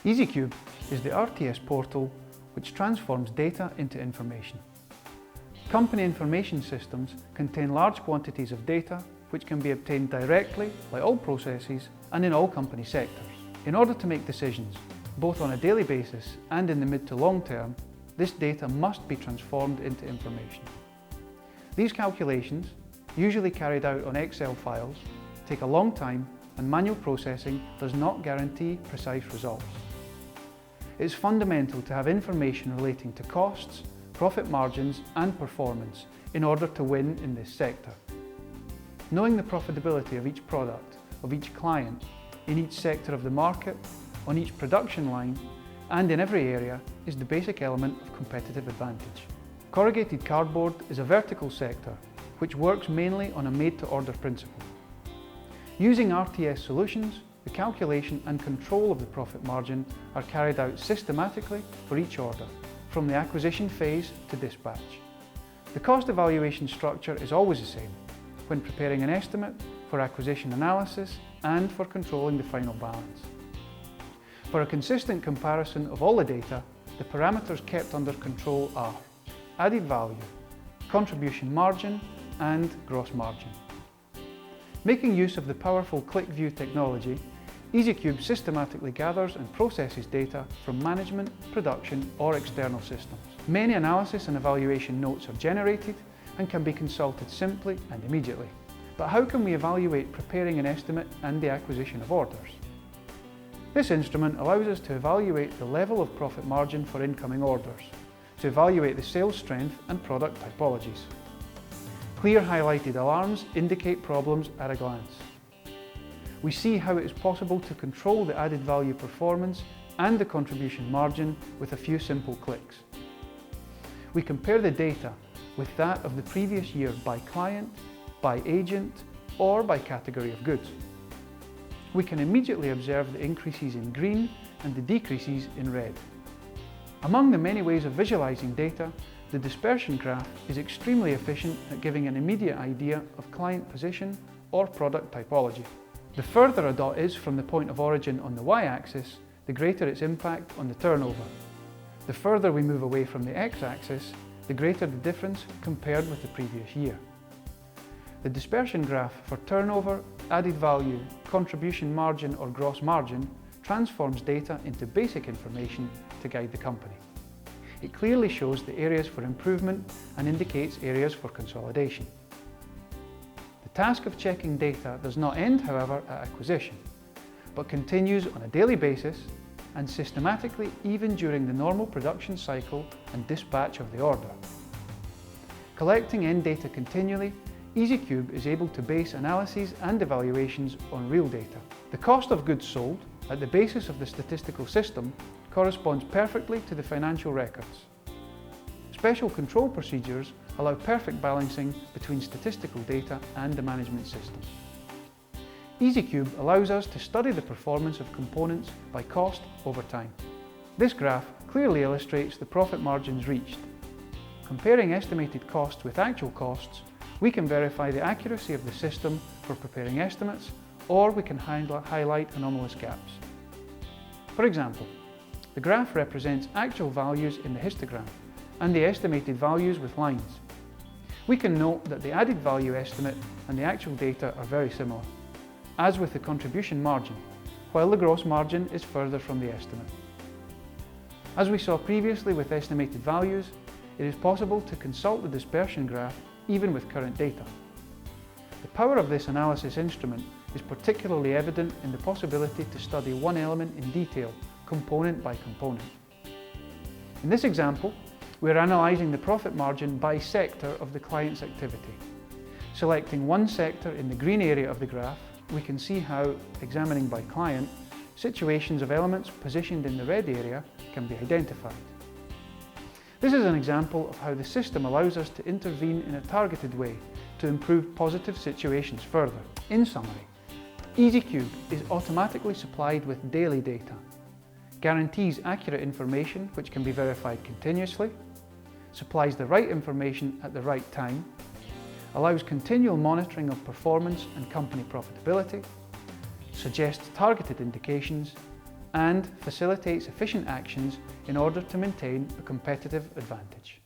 EasyCube is the RTS portal which transforms data into information. Company information systems contain large quantities of data which can be obtained directly, like all processes, and in all company sectors. In order to make decisions, both on a daily basis and in the mid to long term, this data must be transformed into information. These calculations, usually carried out on Excel files, take a long time, and manual processing does not guarantee precise results. It is fundamental to have information relating to costs, profit margins and performance in order to win in this sector. Knowing the profitability of each product, of each client, in each sector of the market, on each production line, and in every area is the basic element of competitive advantage. Corrugated cardboard is a vertical sector which works mainly on a made-to-order principle. Using RTS solutions, the calculation and control of the profit margin are carried out systematically for each order, from the acquisition phase to dispatch. The cost evaluation structure is always the same when preparing an estimate, for acquisition analysis, and for controlling the final balance. For a consistent comparison of all the data, the parameters kept under control are added value, contribution margin, and gross margin. Making use of the powerful click view technology, EasyCube systematically gathers and processes data from management, production, or external systems. Many analysis and evaluation notes are generated and can be consulted simply and immediately. But how can we evaluate preparing an estimate and the acquisition of orders? This instrument allows us to evaluate the level of profit margin for incoming orders, to evaluate the sales strength and product typologies. Clear highlighted alarms indicate problems at a glance. We see how it is possible to control the added value performance and the contribution margin with a few simple clicks. We compare the data with that of the previous year by client, by agent, or by category of goods. We can immediately observe the increases in green and the decreases in red. Among the many ways of visualizing data, the dispersion graph is extremely efficient at giving an immediate idea of client position or product typology. The further a dot is from the point of origin on the y-axis, the greater its impact on the turnover. The further we move away from the x-axis, the greater the difference compared with the previous year. The dispersion graph for turnover, added value, contribution margin or gross margin transforms data into basic information to guide the company. It clearly shows the areas for improvement and indicates areas for consolidation. The task of checking data does not end, however, at acquisition, but continues on a daily basis and systematically even during the normal production cycle and dispatch of the order. Collecting end data continually, EasyCube is able to base analyses and evaluations on real data. The cost of goods sold, at the basis of the statistical system, corresponds perfectly to the financial records. Special control procedures allow perfect balancing between statistical data and the management system. EasyCube allows us to study the performance of components by cost over time. This graph clearly illustrates the profit margins reached. Comparing estimated costs with actual costs, we can verify the accuracy of the system for preparing estimates, or we can highlight anomalous gaps. For example, the graph represents actual values in the histogram and the estimated values with lines. We can note that the added value estimate and the actual data are very similar, as with the contribution margin, while the gross margin is further from the estimate. As we saw previously with estimated values, it is possible to consult the dispersion graph even with current data. The power of this analysis instrument is particularly evident in the possibility to study one element in detail, component by component. In this example, we are analysing the profit margin by sector of the client's activity. Selecting one sector in the green area of the graph, we can see how, examining by client, situations of elements positioned in the red area can be identified. This is an example of how the system allows us to intervene in a targeted way to improve positive situations further. In summary, EasyCube is automatically supplied with daily data, guarantees accurate information which can be verified continuously, supplies the right information at the right time, allows continual monitoring of performance and company profitability, suggests targeted indications, and facilitates efficient actions in order to maintain a competitive advantage.